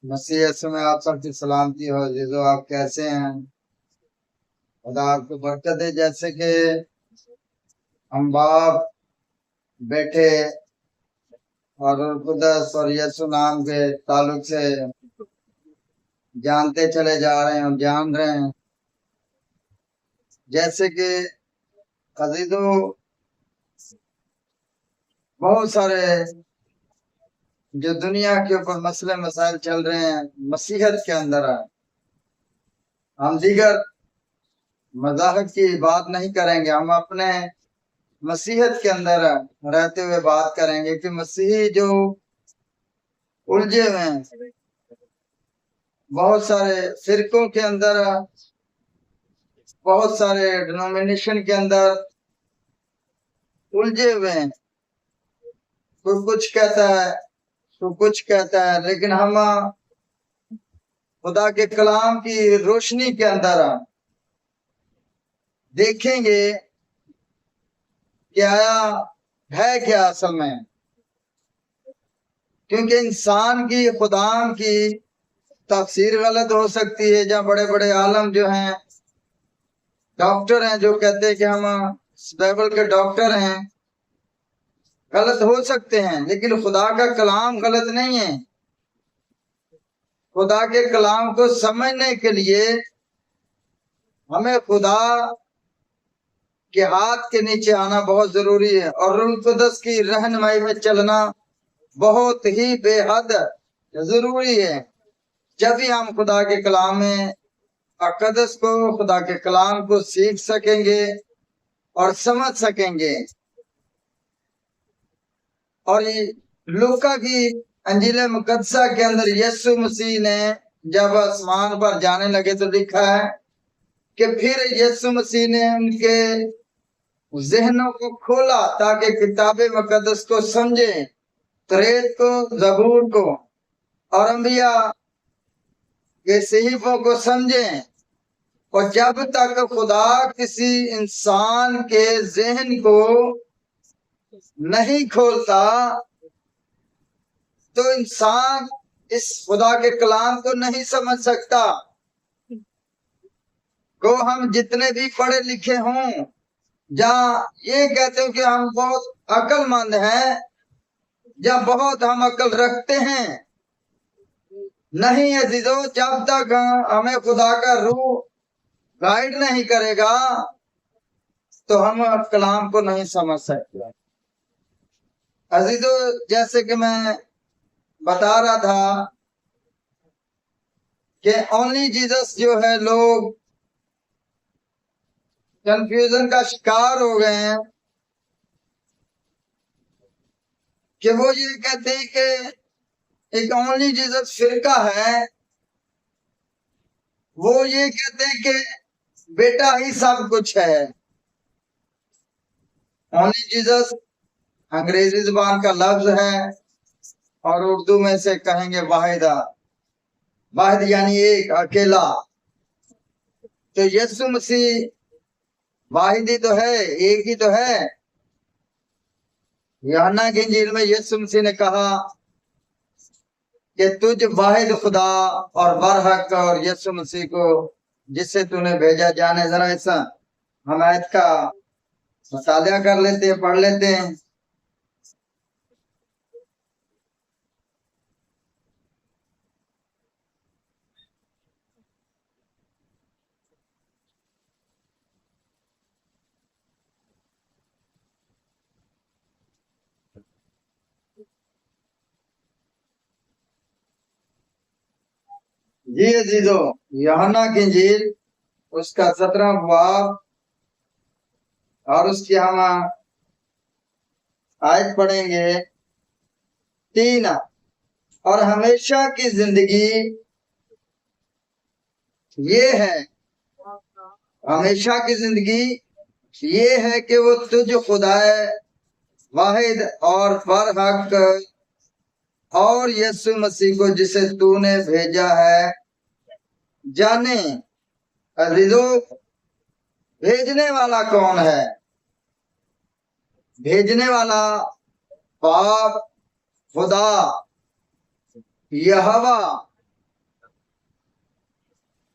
मसीह यीशु में आप सबकी सलामती हो। जीजो आप कैसे हैं? खुदा आपको बरकत दे। जैसे कि हम बाप बैठे और रूह कुदस और यीशु नाम के ताल्लुक से जानते चले जा रहे हैं और जान रहे हैं। जैसे कि अजीजों बहुत सारे जो दुनिया के ऊपर मसले मसाइल चल रहे हैं मसीहत के अंदर है। हम दीगर मजाहक की बात नहीं करेंगे, हम अपने मसीहत के अंदर रहते हुए बात करेंगे कि मसीही जो उलझे हुए हैं बहुत सारे फिरकों के अंदर, बहुत सारे डिनोमिनेशन के अंदर उलझे हुए हैं। कोई कुछ कहता है तो कुछ कहता है, लेकिन हम खुदा के कलाम की रोशनी के अंदर देखेंगे कि आया है क्या असल में। क्योंकि इंसान की खुदाम की तफसीर गलत हो सकती है। जहाँ बड़े बड़े आलम जो हैं, डॉक्टर हैं, जो कहते हैं कि हम बाइबल के डॉक्टर हैं, गलत हो सकते हैं, लेकिन खुदा का कलाम गलत नहीं है। खुदा के कलाम को समझने के लिए हमें खुदा के हाथ के नीचे आना बहुत जरूरी है और रूह कुदस की रहनुमाई में चलना बहुत ही बेहद जरूरी है। जब भी हम खुदा के कलाम में अकदस को, खुदा के कलाम को सीख सकेंगे और समझ सकेंगे। और ये लूका की अंजील मुकद्दसा के अंदर यीशु मसीह ने जब आसमान पर जाने लगे तो लिखा है कि फिर यीशु मसीह ने उनके ज़हनों को खोला ताकि किताबे मुकद्दस को समझे, तौरात को, ज़बूर को और अंबिया के सहीफों को समझें। और जब तक खुदा किसी इंसान के ज़हन को नहीं खोलता तो इंसान इस खुदा के कलाम को नहीं समझ सकता। को हम जितने भी पढ़े लिखे हों, जहाँ ये कहते हो कि हम बहुत अक्लमंद हैं या बहुत हम अक्ल रखते हैं, नहीं अजीजों, जब तक हमें खुदा का रूह गाइड नहीं करेगा तो हम कलाम को नहीं समझ सकते। अजीजों, जैसे कि मैं बता रहा था कि ओनली जीसस जो है, लोग कंफ्यूजन का शिकार हो गए हैं कि वो ये कहते हैं कि एक ओनली जीसस फिरका है। वो ये कहते हैं कि बेटा ही सब कुछ है। ओनली जीसस अंग्रेजी जुबान का लफ्ज है और उर्दू में से कहेंगे वाहिदा। वाहिद यानी एक, अकेला। तो यीशु मसीह वाहिद ही तो है, एक ही तो है। यूहन्ना की इंजील में यीशु मसीह ने कहा कि तुझ वाहिद खुदा और बरहक और यीशु मसीह को जिससे तूने भेजा जाने। जरा ऐसा हम आयत का मुताला कर लेते हैं, पढ़ लेते हैं। जी अजीजो, यूहन्ना की इंजील उसका 17वां बाब और उसकी हम आयत पढ़ेंगे 3। और हमेशा की जिंदगी ये है, हमेशा की जिंदगी ये है कि वो तुझ खुदाए वाहिद और बरहक और यीशु मसीह को जिसे तूने भेजा है जाने। अजीजों, भेजने वाला कौन है? भेजने वाला बाप खुदा यहोवा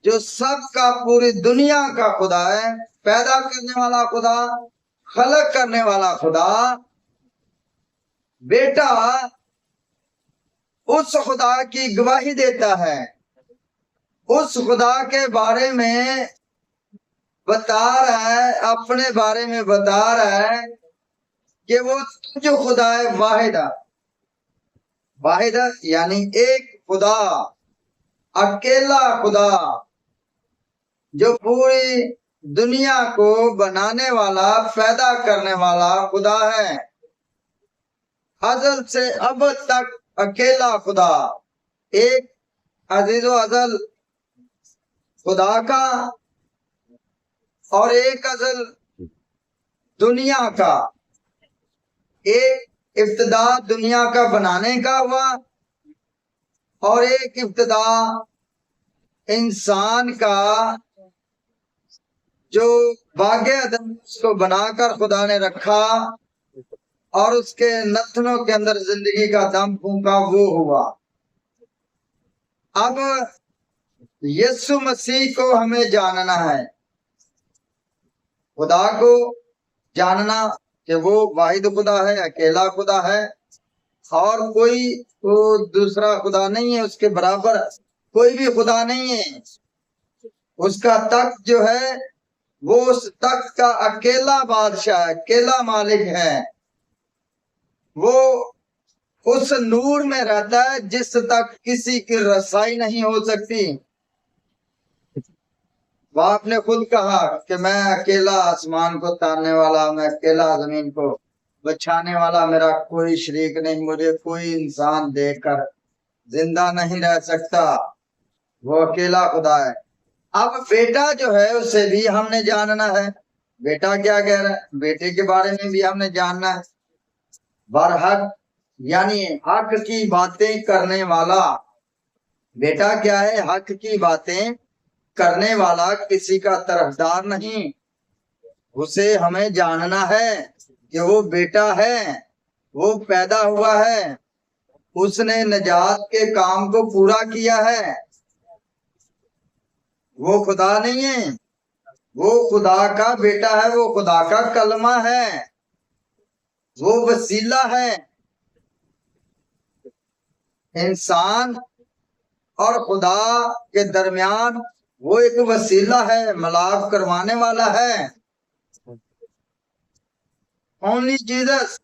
जो सब का पूरी दुनिया का खुदा है, पैदा करने वाला खुदा, खलक करने वाला खुदा, बेटा उस खुदा की गवाही देता है, उस खुदा के बारे में बता रहा है, अपने बारे में बता रहा है कि वो जो खुदा है वाहिदा, वाहिदा यानी एक खुदा, अकेला खुदा, जो पूरी दुनिया को बनाने वाला, पैदा करने वाला खुदा है, अजल से अब तक अकेला खुदा, एक अजीजो अजल खुदा का और एक अजल दुनिया का, एक इब्तिदा दुनिया का बनाने का हुआ और एक इब्तिदा इंसान का जो बागे अदम उसको बनाकर खुदा ने रखा और उसके नथनों के अंदर जिंदगी का दम फूंका, वो हुआ। अब यीशु मसीह को हमें जानना है, खुदा को जानना कि वो वाहिद खुदा है, अकेला खुदा है और कोई वो दूसरा खुदा नहीं है, उसके बराबर कोई भी खुदा नहीं है। उसका तख्त जो है वो उस तख्त का अकेला बादशाह है, अकेला मालिक है। वो उस नूर में रहता है जिस तक किसी की रसाई नहीं हो सकती। वो आपने खुद कहा कि मैं अकेला आसमान को तानने वाला, मैं अकेला जमीन को बचाने वाला, मेरा कोई शरीक नहीं, मुझे कोई इंसान देखकर जिंदा नहीं रह सकता। वो अकेला खुदा है। अब बेटा जो है उसे भी हमने जानना है, बेटा क्या कह रहा है, बेटे के बारे में भी हमने जानना है। बरहक यानी हक की बातें करने वाला, बेटा क्या है, हक की बातें करने वाला, किसी का तरफदार नहीं। उसे हमें जानना है कि वो बेटा है, वो पैदा हुआ है, उसने निजात के काम को पूरा किया है। वो खुदा नहीं है, वो खुदा का बेटा है, वो खुदा का कलमा है, वो वसीला है। इंसान और खुदा के दरमियान वो एक वसीला है, मिलाप करवाने वाला है। ओनली जीसस,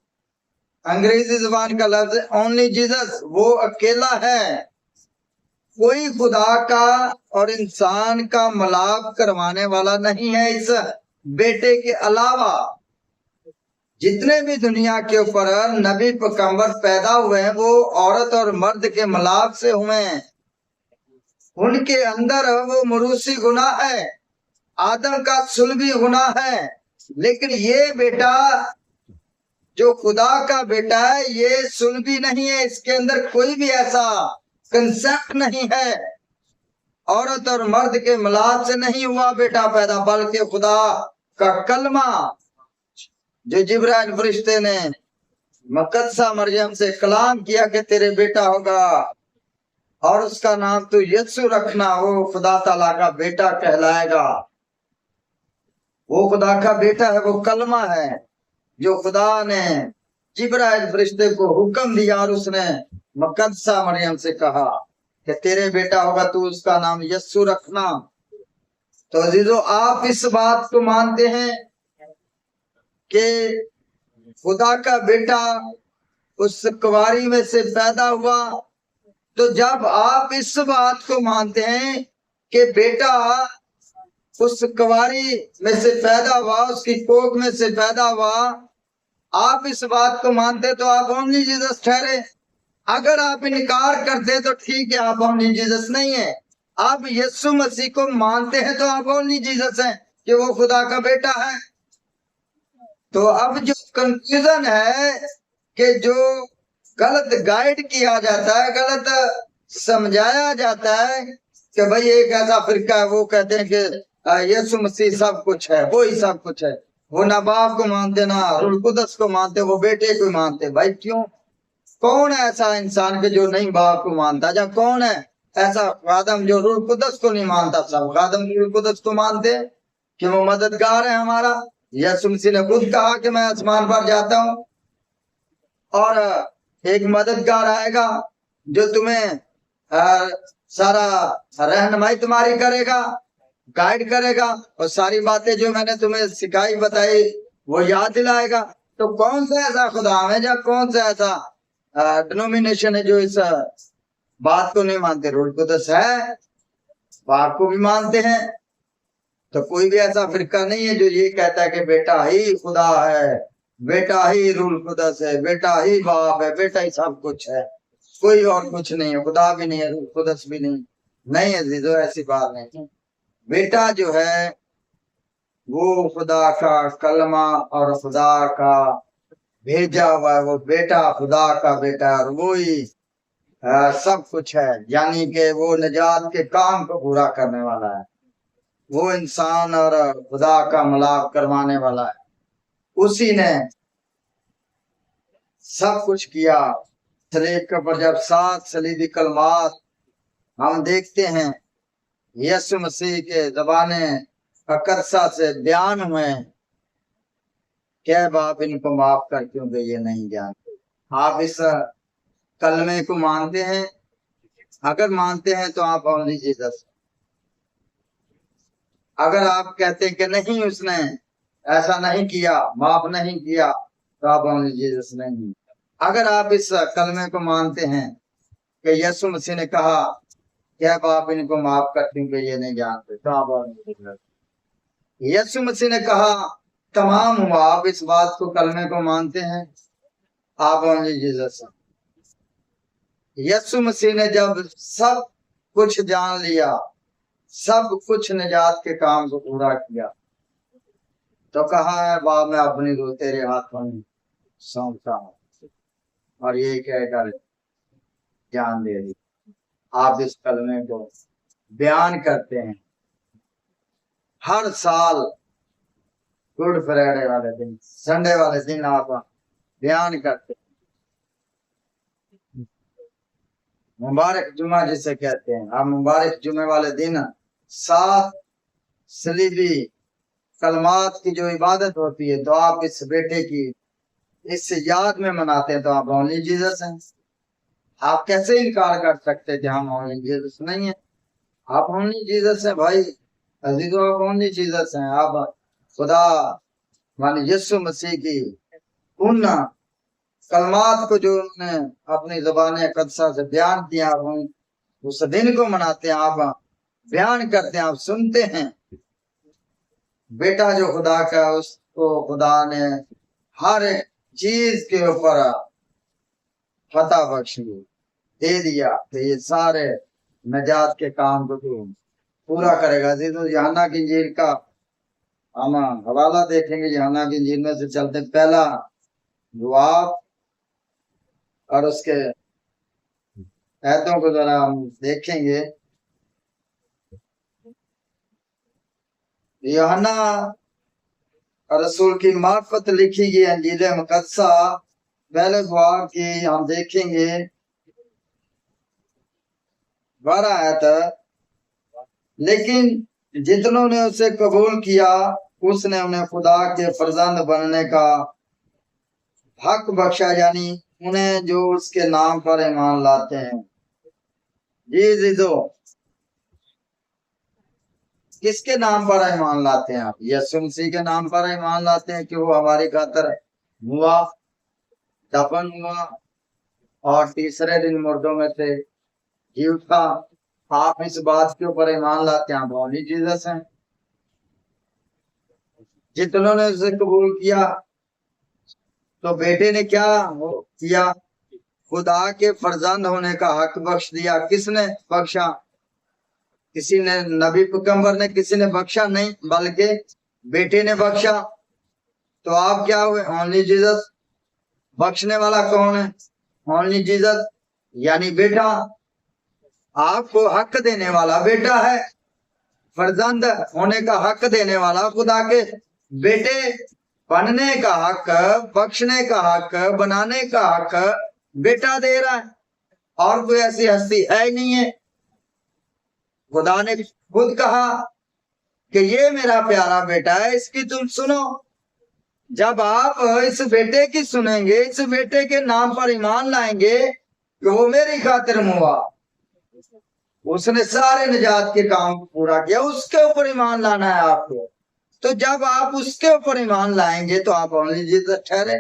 अंग्रेजी जुबान का लफ्ज ओनली जीसस, वो अकेला है। कोई खुदा का और इंसान का मिलाप करवाने वाला नहीं है इस बेटे के अलावा। जितने भी दुनिया के ऊपर नबी पैगंबर पैदा हुए हैं वो औरत और मर्द के मिलाप से हुए हैं। उनके अंदर वो मरूसी गुनाह है, आदम का सुलभी गुनाह है। लेकिन ये बेटा जो खुदा का बेटा है ये सुलभी नहीं है, इसके अंदर कोई भी ऐसा कंसेप्ट नहीं है। औरत और मर्द के मिलाप से नहीं हुआ बेटा पैदा, बल्कि खुदा का कलमा जो जिब्राइल फरिश्ते ने मुकद्दसा मरियम से कलाम किया कि तेरे बेटा होगा और उसका नाम तू यीशु रखना, वो खुदा ताला का बेटा कहलाएगा। वो खुदा का बेटा है, वो कलमा है जो खुदा ने जिब्राइल फरिश्ते को हुक्म दिया और उसने मुकद्दसा मरियम से कहा कि तेरे बेटा होगा, तू उसका नाम यीशु रखना। तो अजीजों, आप इस बात को मानते हैं कि खुदा का बेटा उस कुंवारी में से पैदा हुआ? तो जब आप इस बात को मानते हैं कि बेटा उस कुंवारी में से पैदा हुआ, उसकी कोख में से पैदा हुआ, आप इस बात को मानते तो आप ओनली जीसस ठहरे। अगर आप इनकार करते तो ठीक है, आप ओनली जीसस नहीं है। आप यीशु मसीह को मानते हैं तो आप ओनली जीसस हैं कि वो खुदा का बेटा है। तो अब जो कंफ्यूजन है कि जो गलत गाइड किया जाता है, गलत समझाया जाता है कि भाई एक ऐसा फिरका है वो कहते हैं कि यीशु मसीह सब कुछ है, वो ही सब कुछ है, वो ना बाप को मानते ना रूह कुदस को मानते, वो बेटे को मानते। भाई क्यों? कौन है ऐसा इंसान के जो नहीं बाप को मानता? या कौन है ایسا خادم جو روح القدس کو نہیں مانتا، سب خادم روح القدس کو مانتے ہیں کہ وہ مددگار ہے ہمارا۔ یسوع مسیح نے خود کہا کہ میں آسمان پر جاتا ہوں اور ایک مددگار آئے گا جو تمہیں سارا رہنمائی تمہاری کرے گا، گائیڈ کرے گا، اور ساری باتیں جو میں نے تمہیں سکھائی بتائی وہ یاد دلائے گا۔ تو کون سا ایسا خدا ہے یا کون سا ایسا ڈینومینیشن ہے جو اس بات کو نہیں مانتے؟ روح القدس ہے، باپ کو بھی مانتے ہیں۔ تو کوئی بھی ایسا فرقہ نہیں ہے جو یہ کہتا ہے کہ بیٹا ہی خدا ہے، بیٹا ہی روح القدس ہے، بیٹا ہی باپ ہے، بیٹا ہی سب کچھ ہے، کوئی اور کچھ نہیں ہے، خدا بھی نہیں ہے، روح القدس بھی نہیں۔ نہیں عزیزو، ایسی بات نہیں۔ بیٹا جو ہے وہ خدا کا کلمہ اور خدا کا بھیجا ہوا ہے، وہ بیٹا خدا کا بیٹا، اور وہی سب کچھ ہے، یعنی کہ وہ نجات کے کام کو پورا کرنے والا ہے، وہ انسان اور خدا کا ملاپ کروانے والا ہے۔ اسی نے سب کچھ کیا۔ صلیب کے اوپر جب 7 صلیبی کلمات ہم دیکھتے ہیں یسوع مسیح کے زبانیں اقدسہ سے بیان ہوئے کہ باپ ان کو معاف کر کیونکہ یہ نہیں جانتے۔ آپ اس کلمے کو مانتے ہیں؟ اگر مانتے ہیں تو آپ اونلی جیسس۔ اگر آپ کہتے ہیں کہ نہیں اس نے ایسا نہیں کیا، معاف نہیں کیا، تو آپ اونلی جیسس نہیں۔ اگر آپ اس کلمے کو مانتے ہیں کہ یسوع مسیح نے کہا کہ باپ ان کو معاف کر کیونکہ یہ نہیں جانتے، تو آپ اونلی جیسس۔ یسوع مسیح نے کہا تمام ہوا، آپ اس بات کو کلمے کو مانتے ہیں، آپ اونلی جیسس۔ یسوع مسیح نے جب سب کچھ جان لیا، سب کچھ نجات کے کام کو پورا کیا، تو کہا ہے باپ میں اپنی روح تیرے ہاتھوں میں سونپتا ہوں، اور یہ کہہ کر جان دے دی۔ آپ اس کلمے کو بیان کرتے ہیں ہر سال، گڈ فرائیڈے والے دن، سنڈے والے دن آپ بیان کرتے ہیں۔ مبارک جمعہ جسے کہتے ہیں، آپ مبارک جمعے والے دن 7 صلیبی کلمات کی جو عبادت ہوتی ہے، تو آپ اس بیٹے کی اس یاد میں مناتے ہیں، تو آپ اونلی جیسس ہیں۔ آپ کیسے انکار کر سکتے کہ ہم اونلی جیسس نہیں ہیں؟ آپ اونلی جیسس ہیں بھائی عزیزو، آپ اونلی جیسس ہیں۔ آپ خدا یسوع مسیح کی ان کلمات کو جو انہوں نے اپنی زبان اقدسہ سے بیان کیا، اس دن کو مناتے ہیں، آپ بیان کرتے ہیں، آپ سنتے ہیں۔ بیٹا جو خدا کا، اس کو خدا نے ہر ایک چیز کے اوپر فتح بخش دے دیا کہ یہ سارے نجات کے کام کو پورا کرے گا۔ یوحنا کی انجیل کا ہم حوالہ دیکھیں گے، یوحنا کی انجیل میں سے چلتے پہلا باب اور اس کے ایتوں کو ذرا ہم دیکھیں گے۔ یوحنا رسول کی معرفت لکھی گئی انجیل مقدسہ پہلے باب کی ہم دیکھیں گے 12 آیت۔ لیکن جتنوں نے اسے قبول کیا، اس نے انہیں خدا کے فرزند بننے کا حق بخشا، یعنی انہیں جو اس کے نام پر ایمان لاتے ہیں۔ جی عزیزو، کس کے نام پر ایمان لاتے ہیں آپ؟ یسوع مسیح کے نام پر ایمان لاتے ہیں کہ وہ ہماری خاطر ہوا، دفن ہوا اور تیسرے دن مردوں میں سے جی اٹھا۔ آپ اس بات کے اوپر ایمان لاتے ہیں، آپ اونلی جیسس ہیں۔ جتنوں نے اسے قبول کیا، تو بیٹے نے کیا کیا؟ خدا کے فرزند ہونے کا حق بخش دیا۔ کس نے بخشا؟ کسی نے، نبی پیغمبر نے کسی نے بخشا نہیں، بلکہ بیٹے نے بخشا۔ تو آپ کیا ہوئے؟ Only Jesus. بخشنے والا کون ہے؟ اونلی جیسس، یعنی بیٹا۔ آپ کو حق دینے والا بیٹا ہے، فرزند ہونے کا حق دینے والا خدا کے بیٹے، بننے کا حق، بخشنے کا حق، بنانے کا حق بیٹا دے رہا ہے، اور کوئی ایسی ہستی ہے ہی نہیں ہے۔ خدا نے خود کہا کہ یہ میرا پیارا بیٹا ہے، اس کی تم سنو۔ جب آپ اس بیٹے کی سنیں گے، اس بیٹے کے نام پر ایمان لائیں گے کہ وہ میری خاطر ہوا، اس نے سارے نجات کے کام پورا کیا، اس کے اوپر ایمان لانا ہے آپ کو۔ تو جب آپ اس کے اوپر ایمان لائیں گے تو آپ اونلی جیسس ٹھہرے،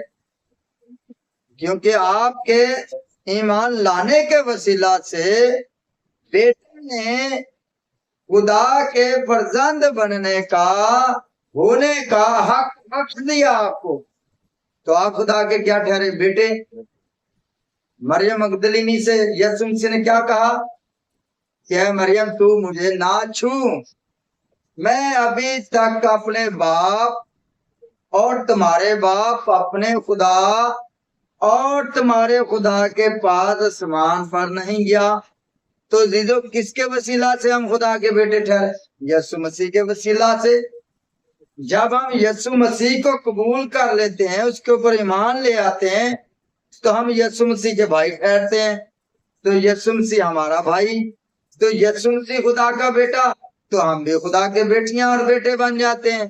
کیونکہ آپ کے ایمان لانے کے وسیلہ سے بیٹے نے خدا کے فرزند بننے کا، ہونے کا حق بخش دیا آپ کو، تو آپ خدا کے کیا ٹھہرے؟ بیٹے۔ مریم مگدلینی سے یسوع مسیح نے کیا کہا کہ اے مریم تو مجھے نہ چھو، میں ابھی تک اپنے باپ اور تمہارے باپ، اپنے خدا اور تمہارے خدا کے پاس آسمان پر نہیں گیا۔ تو عزیزو کس کے وسیلہ سے ہم خدا کے بیٹے ٹھہرے؟ یسوع مسیح کے وسیلہ سے۔ جب ہم یسوع مسیح کو قبول کر لیتے ہیں، اس کے اوپر ایمان لے آتے ہیں، تو ہم یسوع مسیح کے بھائی ٹھہرتے ہیں۔ تو یسوع مسیح ہمارا بھائی، تو یسوع مسیح خدا کا بیٹا، تو ہم بھی خدا کے بیٹیاں اور بیٹے بن جاتے ہیں۔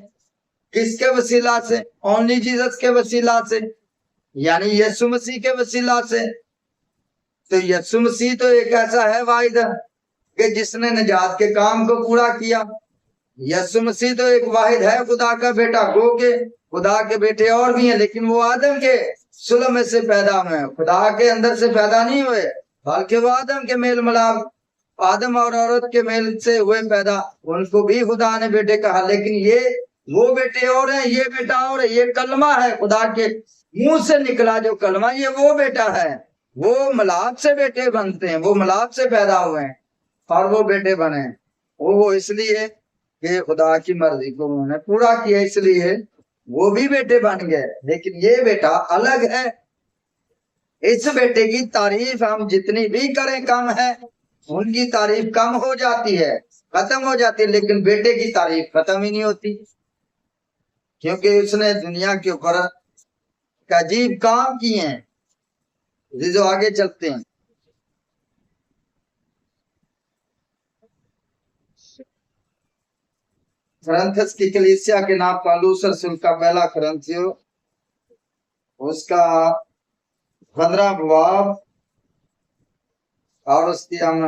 کس کے وسیلہ سے؟ اونلی جیسس کے وسیلہ سے، یعنی یسوع مسیح کے وسیلہ سے۔ تو یسوع مسیح تو ایک ایسا ہے واحد کہ جس نے نجات کے کام کو پورا کیا۔ یسوع مسیح تو ایک واحد ہے خدا کا بیٹا، گو کہ خدا کے بیٹے اور بھی ہیں، لیکن وہ آدم کے صلب میں سے پیدا ہوئے ہیں، خدا کے اندر سے پیدا نہیں ہوئے، بلکہ وہ آدم کے میل ملاپ، آدم اور عورت کے میل سے ہوئے پیدا، ان کو بھی خدا نے بیٹے کہا۔ لیکن یہ وہ بیٹے اور ہیں، یہ بیٹا اور ہے، یہ کلمہ ہے خدا کے منہ سے نکلا جو کلمہ، یہ وہ بیٹا ہے۔ وہ ملاپ سے بیٹے بنتے ہیں، وہ ملاپ سے پیدا ہوئے ہیں اور وہ بیٹے بنے، وہ اس لیے کہ خدا کی مرضی کو انہوں نے پورا کیا، اس لیے وہ بھی بیٹے بن گئے۔ لیکن یہ بیٹا الگ ہے، اس بیٹے کی تعریف ہم جتنی بھی کریں کم ہے، ان کی تعریف کم ہو جاتی ہے، ختم ہو جاتی ہے، لیکن بیٹے کی تعریف ختم ہی نہیں ہوتی، کیونکہ اس نے دنیا کے اوپر عجیب کام کیے ہیں۔ جو آگے چلتے ہیں، کرنتھس کی کلیسیا کے نام پالوس رسول کا پہلا کرنتھیو، اس کا 15 باب اور اس کی ہم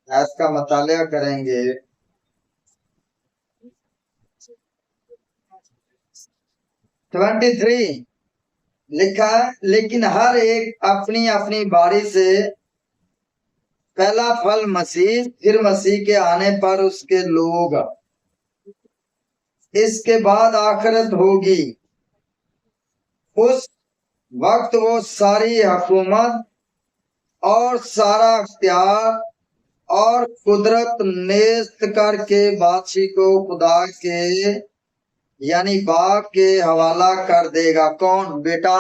ایس کا مطالعہ کریں گے۔ 23 لکھا ہے، لیکن ہر ایک اپنی اپنی باری سے پہلا پھل مسیح، پھر مسیح کے آنے پر اس کے لوگ، اس کے بعد آخرت ہوگی، اس وقت وہ ساری حکومت اور سارا اختیار اور قدرت نیست کر کے بادشاہی کو خدا کے یعنی باپ کے حوالہ کر دے گا۔ کون؟ بیٹا۔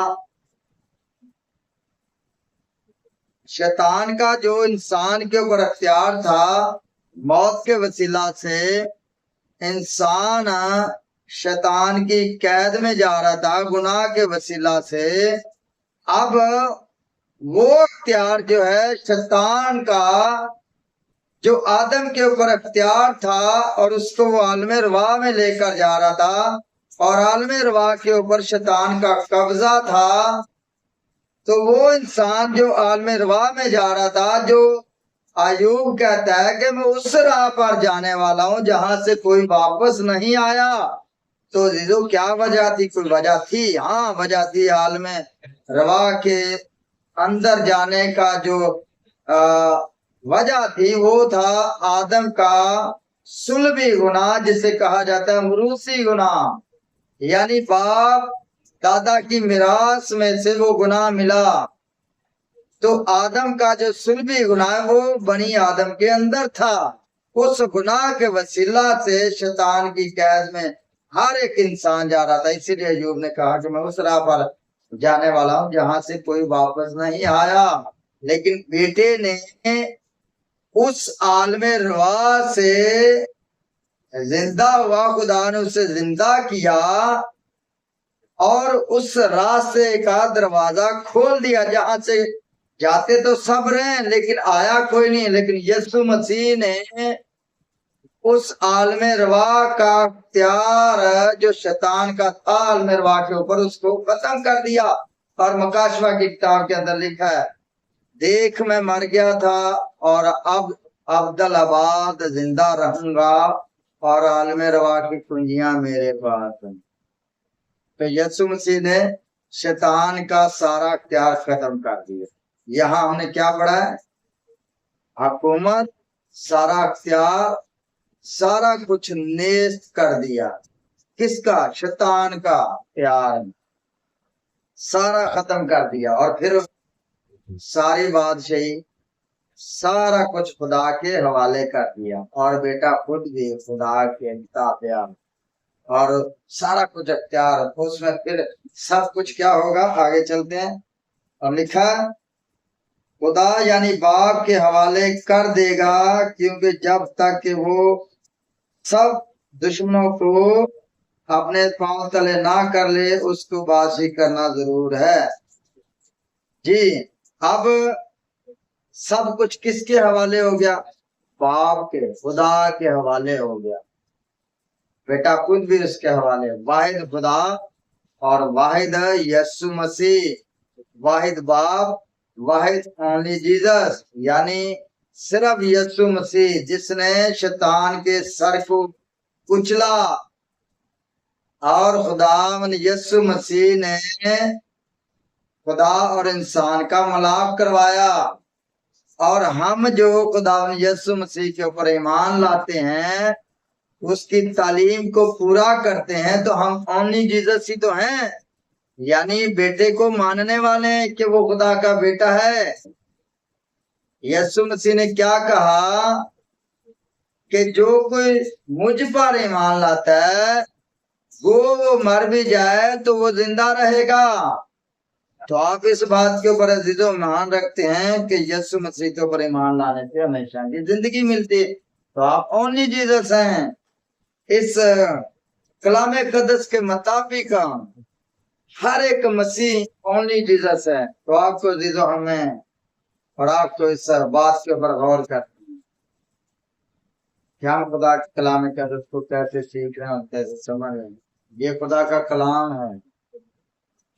شیطان کا جو انسان کے اوپر اختیار تھا، موت کے وسیلہ سے انسان شیطان کی قید میں جا رہا تھا گناہ کے وسیلہ سے، اب وہ اختیار جو ہے شیطان کا، جو آدم کے اوپر اختیار تھا اور اس کو وہ عالم روا میں لے کر جا رہا تھا، اور عالم روا کے اوپر شیطان کا قبضہ تھا، تو وہ انسان جو عالم روا میں جا رہا تھا، جو ایوب کہتا ہے کہ میں اس راہ پر جانے والا ہوں جہاں سے کوئی واپس نہیں آیا، تو عزیزو کیا وجہ تھی؟ کوئی وجہ تھی؟ ہاں وجہ تھی۔ عالم روا کے اندر جانے کا جو وجہ تھی وہ تھا آدم کا صلبی گناہ، جسے کہا جاتا ہے موروثی گناہ، یعنی باپ دادا کی میراث میں سے وہ گناہ ملا۔ تو آدم کا جو صلبی گناہ ہے وہ بنی آدم کے اندر تھا، اس گناہ کے وسیلہ سے شیطان کی قید میں ہر ایک انسان جا رہا تھا۔ اسی لیے ایوب نے کہا کہ میں اس راہ پر جانے والا ہوں جہاں سے کوئی واپس نہیں آیا۔ لیکن بیٹے نے اس عالم روا سے زندہ ہوا، خدا نے اسے زندہ کیا اور اس راستے کا دروازہ کھول دیا جہاں سے जाते तो सब रहे लेकिन आया कोई नहीं, लेकिन यीशु मसीह ने उस आलम रवा का इख्तियार जो शैतान का था आलम रवा के ऊपर, उसको खत्म कर दिया। और मकाशवा की किताब के अंदर लिखा है, देख मैं मर गया था और अब अब्दुल-आबाद जिंदा रहूंगा और आलम रवा की कुंजियां मेरे पास हैं। तो यीशु मसीह ने शैतान का सारा इख्तियार खत्म कर दिया। यहाँ हमने क्या पढ़ा है? हुकूमत, सारा इख्तियार, सारा कुछ नेस्त कर दिया। किसका? शैतान का इख्तियार सारा खत्म कर दिया। और फिर सारी बादशाही, सारा कुछ खुदा के हवाले कर दिया। और बेटा खुद भी खुदा के ताबेदार और सारा कुछ अख्तियार उसमें। फिर सब कुछ क्या होगा? आगे चलते हैं। अब लिखा खुदा यानी बाप के हवाले कर देगा, क्योंकि जब तक कि वो सब दुश्मनों को अपने पांव तले ना कर ले, उसको बादशाही करना जरूर है। जी, अब सब कुछ किसके हवाले हो गया? बाप के, खुदा के हवाले हो गया। बेटा खुद भी उसके हवाले। वाहिद खुदा और वाहिद यीशु मसीह, वाहिद बाप, वाहिद ओनली जीसस, यानी सिर्फ यीशु मसीह जिसने शैतान के सर को कुचला। और खुदावन यीशु मसीह ने खुदा और इंसान का मिलाप करवाया। और हम जो खुदावन यीशु मसीह के ऊपर ईमान लाते हैं, उसकी तालीम को पूरा करते हैं, तो हम ओनली जीसस ही तो हैं, यानी बेटे को मानने वाले हैं कि वो खुदा का बेटा है। यीशु मसीह ने क्या कहा कि जो कोई मुझ पर ईमान लाता है, वो मर भी जाए तो वो जिंदा रहेगा। तो आप इस बात के ऊपर अजीजों मान रखते हैं कि यीशु मसीह के ऊपर ईमान लाने से हमेशा की जिंदगी मिलती है, तो आप ओनली जीसस हैं। इस कलाम कदस के मुताबिक हर एक मसीह ओनली जीसस है। तो आपको अजीजों हमें और आपको इस बात के ऊपर गौर करते हैं कि हम खुदा के कलाम कदस को कैसे सीख रहे हैं और कैसे समझ रहे हैं। ये खुदा का कलाम है,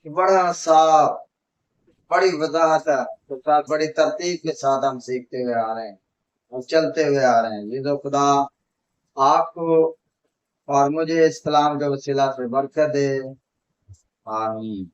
बड़ा साफ, बड़ी वजाहत है के साथ, बड़ी तरतीब के साथ हम सीखते हुए आ रहे हैं और चलते हुए आ रहे हैं। ये तो खुदा आपको और मुझे इस कलाम के वसीला से बरकत दे। आमीन।